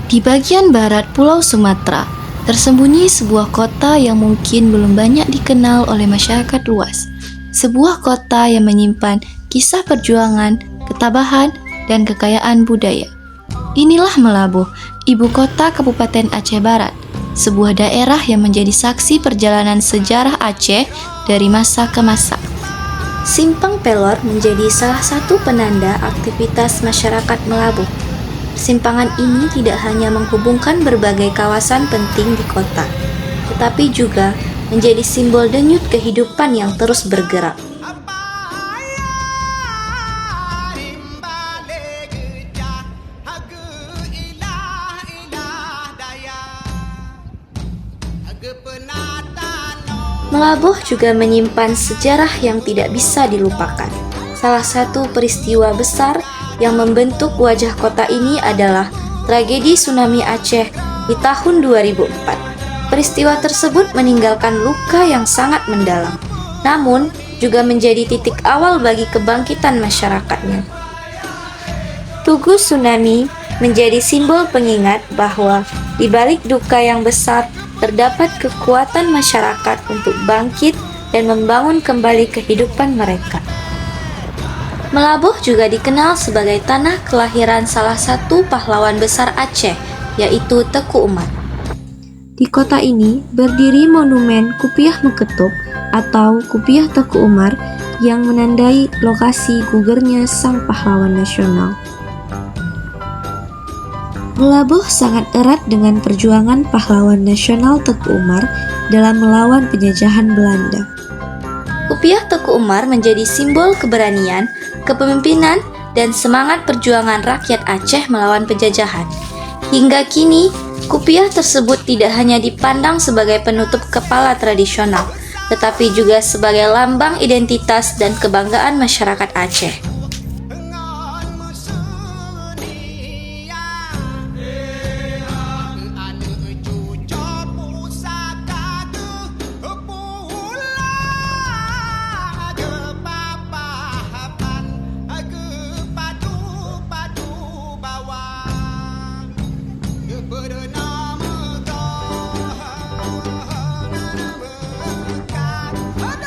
Di bagian barat Pulau Sumatera, tersembunyi sebuah kota yang mungkin belum banyak dikenal oleh masyarakat luas. Sebuah kota yang menyimpan kisah perjuangan, ketabahan, dan kekayaan budaya. Inilah Melabuh, ibu kota Kabupaten Aceh Barat, sebuah daerah yang menjadi saksi perjalanan sejarah Aceh dari masa ke masa. Simpang Pelor menjadi salah satu penanda aktivitas masyarakat Melabuh. Simpangan ini tidak hanya menghubungkan berbagai kawasan penting di kota, tetapi juga menjadi simbol denyut kehidupan yang terus bergerak. Melabuh juga menyimpan sejarah yang tidak bisa dilupakan. Salah satu peristiwa besar yang membentuk wajah kota ini adalah tragedi tsunami Aceh di tahun 2004. Peristiwa tersebut meninggalkan luka yang sangat mendalam, namun juga menjadi titik awal bagi kebangkitan masyarakatnya. Tugu tsunami menjadi simbol pengingat bahwa di balik duka yang besar terdapat kekuatan masyarakat untuk bangkit dan membangun kembali kehidupan mereka. Melabuh juga dikenal sebagai tanah kelahiran salah satu pahlawan besar Aceh, yaitu Teku Umar. Di kota ini berdiri monumen Kupiah Meketup atau Kupiah Teku Umar yang menandai lokasi gugurnya sang pahlawan nasional. Melabuh sangat erat dengan perjuangan pahlawan nasional Teku Umar dalam melawan penjajahan Belanda. Kupiah Teku Umar menjadi simbol keberanian, kepemimpinan, dan semangat perjuangan rakyat Aceh melawan penjajahan. Hingga kini, kupiah tersebut tidak hanya dipandang sebagai penutup kepala tradisional, tetapi juga sebagai lambang identitas dan kebanggaan masyarakat Aceh.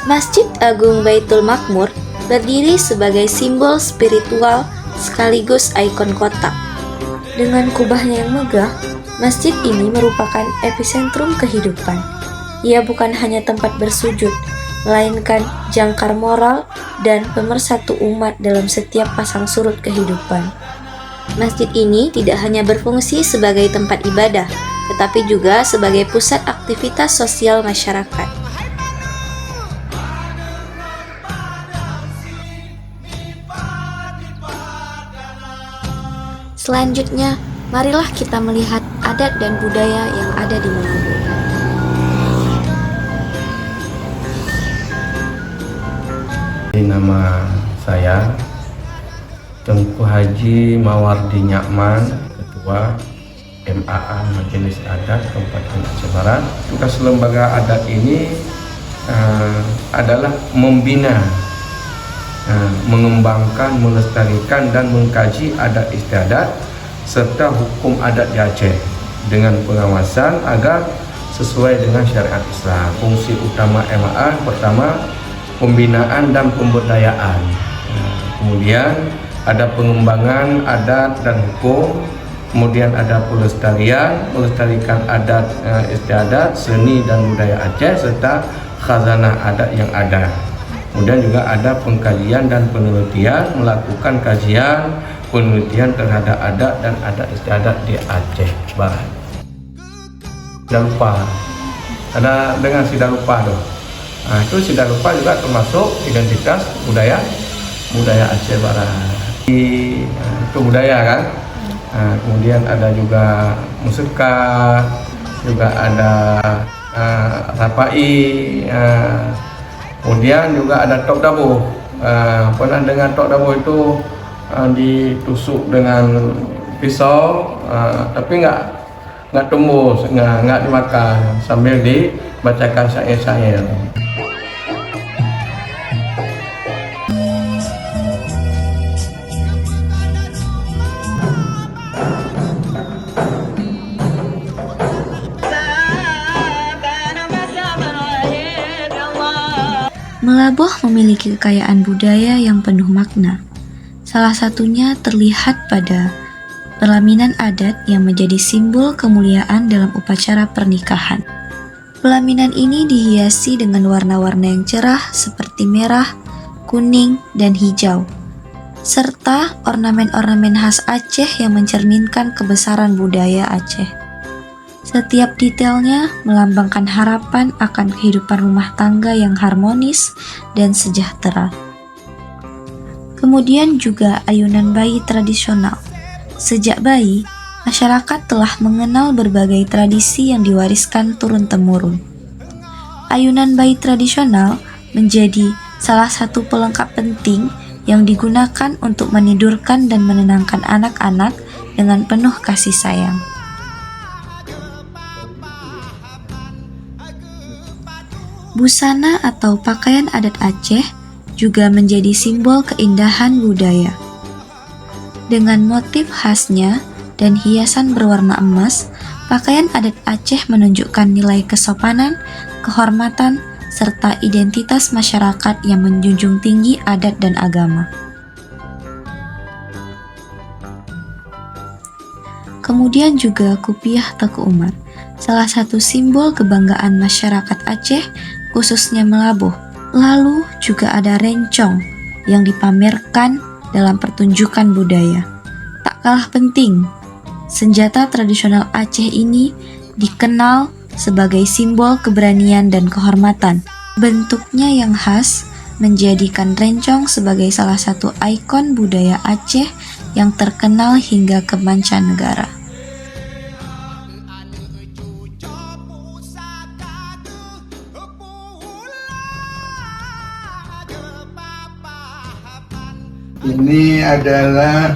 Masjid Agung Baitul Makmur berdiri sebagai simbol spiritual sekaligus ikon kota. Dengan kubahnya yang megah, masjid ini merupakan epicentrum kehidupan. Ia bukan hanya tempat bersujud, melainkan jangkar moral dan pemersatu umat dalam setiap pasang surut kehidupan. Masjid ini tidak hanya berfungsi sebagai tempat ibadah, tetapi juga sebagai pusat aktivitas sosial masyarakat. Selanjutnya, marilah kita melihat adat dan budaya yang ada di Melabuh. Nama saya Tengku Haji Mawardi Nyakman, Ketua MAA Majelis Adat Kabupaten Aceh Barat. Tugas lembaga adat ini adalah membina, mengembangkan, melestarikan, dan mengkaji adat istiadat serta hukum adat di Aceh dengan pengawasan agar sesuai dengan syariat Islam. Fungsi utama MAA pertama, pembinaan dan pemberdayaan. Kemudian ada pengembangan adat dan hukum. Kemudian ada melestarikan adat istiadat, seni dan budaya Aceh serta khazanah adat yang ada. Kemudian juga ada pengkajian dan penelitian, melakukan kajian penelitian terhadap adat dan adat istiadat di Aceh Barat. Tidak lupa, ada dengan tidak lupa tuh. Itu tidak lupa juga termasuk identitas budaya Aceh Barat. Itu budaya kan. Kemudian ada juga musika, juga ada rapai. Kemudian juga ada tok dabuh. Pernah dengar tok dabuh itu ditusuk dengan pisau, tapi nggak tembus, nggak dimakan, sambil dibacakan syair-syair. Melaboh memiliki kekayaan budaya yang penuh makna. Salah satunya terlihat pada pelaminan adat yang menjadi simbol kemuliaan dalam upacara pernikahan. Pelaminan ini dihiasi dengan warna-warna yang cerah seperti merah, kuning, dan hijau, serta ornamen-ornamen khas Aceh yang mencerminkan kebesaran budaya Aceh. Setiap detailnya melambangkan harapan akan kehidupan rumah tangga yang harmonis dan sejahtera. Kemudian juga ayunan bayi tradisional. Sejak bayi, masyarakat telah mengenal berbagai tradisi yang diwariskan turun-temurun. Ayunan bayi tradisional menjadi salah satu pelengkap penting yang digunakan untuk menidurkan dan menenangkan anak-anak dengan penuh kasih sayang. Busana atau pakaian adat Aceh juga menjadi simbol keindahan budaya. Dengan motif khasnya dan hiasan berwarna emas, pakaian adat Aceh menunjukkan nilai kesopanan, kehormatan, serta identitas masyarakat yang menjunjung tinggi adat dan agama. Kemudian juga kupiah Teku Umar, salah satu simbol kebanggaan masyarakat Aceh, khususnya Melaboh. Lalu juga ada rencong yang dipamerkan dalam pertunjukan budaya. Tak kalah penting, senjata tradisional Aceh ini dikenal sebagai simbol keberanian dan kehormatan. Bentuknya yang khas menjadikan rencong sebagai salah satu ikon budaya Aceh yang terkenal hingga ke mancanegara. Ini adalah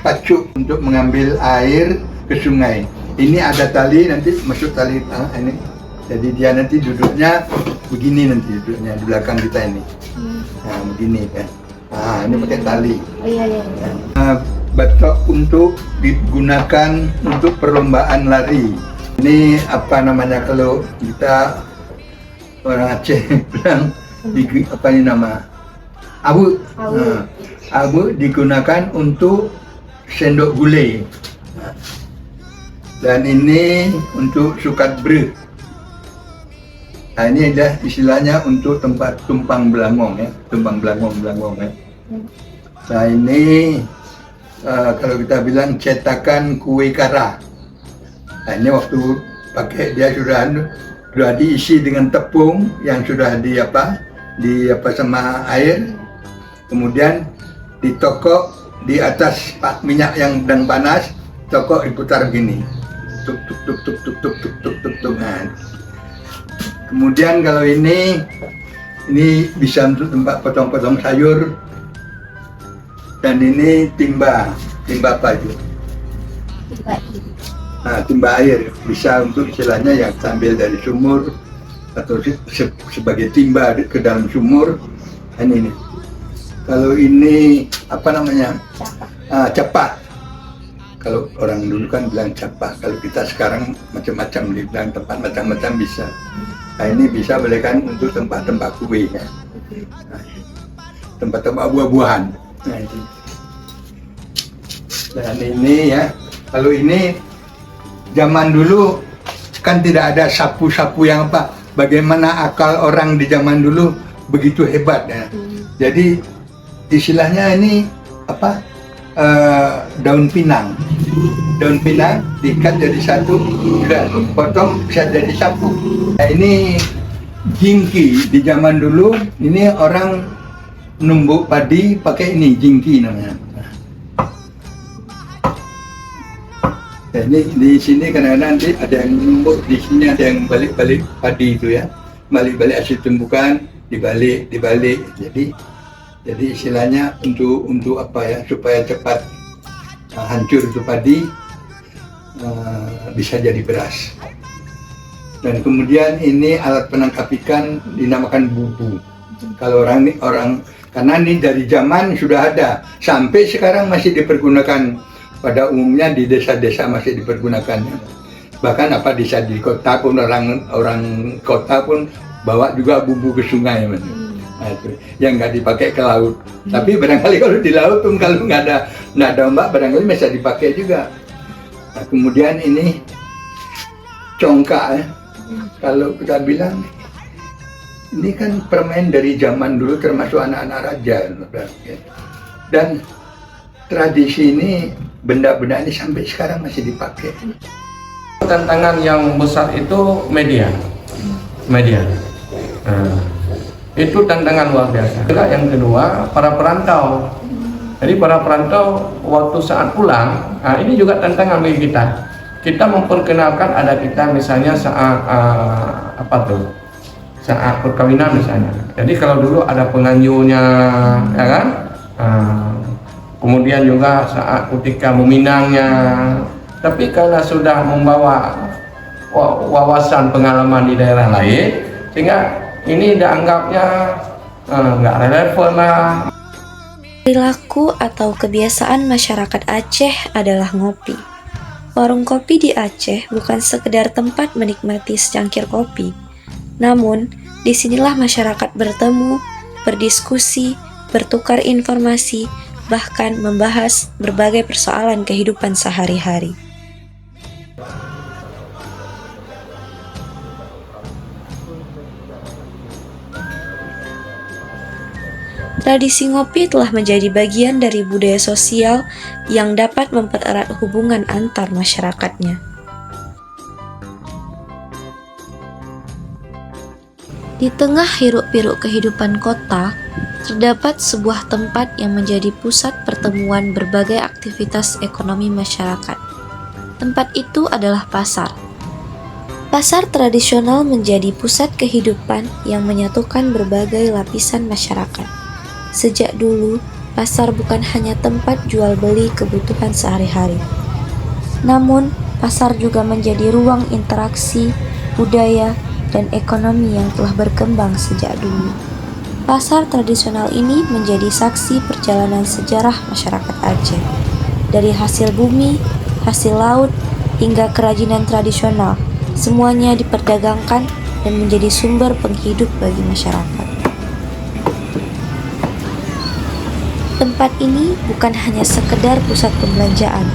pacuk untuk mengambil air ke sungai. Ini ada tali, nanti masuk tali ini. Jadi dia nanti duduknya begini, nanti duduknya di belakang kita ini. Nah, begini kan. Nah, ini pakai tali. Batok untuk digunakan untuk perlombaan lari. Ini apa namanya kalau kita orang Aceh bilang apa ini nama? Abu. Nah, abu digunakan untuk sendok gulai. Dan ini untuk sukat bre. Nah, ini adalah istilahnya untuk tempat tumpang belangong ya, tumpang belangong ya. Nah, ini kalau kita bilang cetakan kue kara. Nah, ini waktu pakai dia sudah diisi dengan tepung yang sudah di sama air. Kemudian ditokok di atas minyak yang sedang panas, tokok diputar begini, tuk tuk tuk tuk tuk tuk tuk tuk tuk tuk. Nah. Kemudian kalau ini bisa untuk tempat potong-potong sayur, dan ini timba apa itu? Nah, timba air bisa untuk istilahnya yang sambil dari sumur atau sebagai timba ke dalam sumur. Ini. Kalau ini apa namanya? Capak. Kalau orang dulu kan bilang capak. Kalau kita sekarang macam-macam dibilang tempat macam-macam bisa. Nah, ini bisa belikan untuk tempat-tempat kue ya. Nah, tempat-tempat buah-buahan. Nah, itu. Dan ini ya. Kalau ini zaman dulu kan tidak ada sapu-sapu yang apa. Bagaimana akal orang di zaman dulu begitu hebat ya. Jadi istilahnya ini apa? Daun pinang diikat jadi satu, sudah potong bisa jadi sapu. Nah, ini jingki di zaman dulu. Ini orang numbuk padi pakai ini jingki namanya. Nah, ini di sini kadang-kadang nanti ada yang numbuk, di sini ada yang balik-balik padi itu ya, balik-balik hasil tumbukan, dibalik. Jadi istilahnya untuk apa ya, supaya cepat hancur itu padi, bisa jadi beras. Dan kemudian ini alat penangkap ikan dinamakan bubu. Kalau orang karena ini dari zaman sudah ada sampai sekarang masih dipergunakan, pada umumnya di desa-desa masih dipergunakan. Bahkan apa desa di kota pun orang kota pun bawa juga bumbu ke sungai Mas. Nah, itu yang nggak dipakai ke laut. Tapi barangkali kalau di laut tuh kalau nggak ada ombak barangkali bisa dipakai juga. Nah, kemudian ini congkak ya. Kalau kita bilang ini kan permen dari zaman dulu termasuk anak-anak raja ya. Dan tradisi ini benda-benda ini sampai sekarang masih dipakai. Tantangan yang besar itu media. Itu tantangan luar biasa. Juga yang kedua, para perantau. Jadi para perantau waktu saat pulang, ini juga tantangan bagi kita. Kita memperkenalkan ada kita misalnya saat saat perkawinan misalnya. Jadi kalau dulu ada penganjurnya, ya kan? Kemudian juga saat ketika meminangnya. Tapi karena sudah membawa wawasan pengalaman di daerah lain, sehingga ini dianggapnya nggak relevan lah. Perilaku atau kebiasaan masyarakat Aceh adalah ngopi. Warung kopi di Aceh bukan sekedar tempat menikmati secangkir kopi. Namun, disinilah masyarakat bertemu, berdiskusi, bertukar informasi, bahkan membahas berbagai persoalan kehidupan sehari-hari. Tradisi ngopi telah menjadi bagian dari budaya sosial yang dapat mempererat hubungan antar masyarakatnya. Di tengah hiruk-pikuk kehidupan kota, terdapat sebuah tempat yang menjadi pusat pertemuan berbagai aktivitas ekonomi masyarakat. Tempat itu adalah pasar. Pasar tradisional menjadi pusat kehidupan yang menyatukan berbagai lapisan masyarakat. Sejak dulu, pasar bukan hanya tempat jual beli kebutuhan sehari-hari. Namun, pasar juga menjadi ruang interaksi, budaya, dan ekonomi yang telah berkembang sejak dulu. Pasar tradisional ini menjadi saksi perjalanan sejarah masyarakat Aceh. Dari hasil bumi, hasil laut, hingga kerajinan tradisional, semuanya diperdagangkan dan menjadi sumber penghidup bagi masyarakat. Tempat ini bukan hanya sekedar pusat pembelanjaan,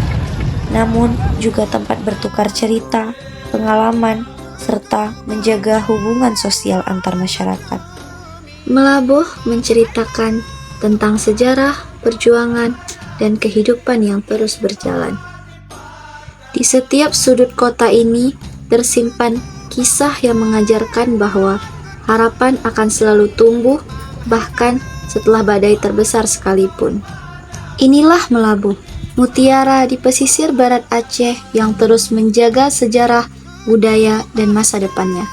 namun juga tempat bertukar cerita, pengalaman, serta menjaga hubungan sosial antar masyarakat. Melabuh menceritakan tentang sejarah, perjuangan, dan kehidupan yang terus berjalan. Di setiap sudut kota ini tersimpan kisah yang mengajarkan bahwa harapan akan selalu tumbuh, bahkan setelah badai terbesar sekalipun. Inilah Melabuh, mutiara di pesisir barat Aceh yang terus menjaga sejarah, budaya, dan masa depannya.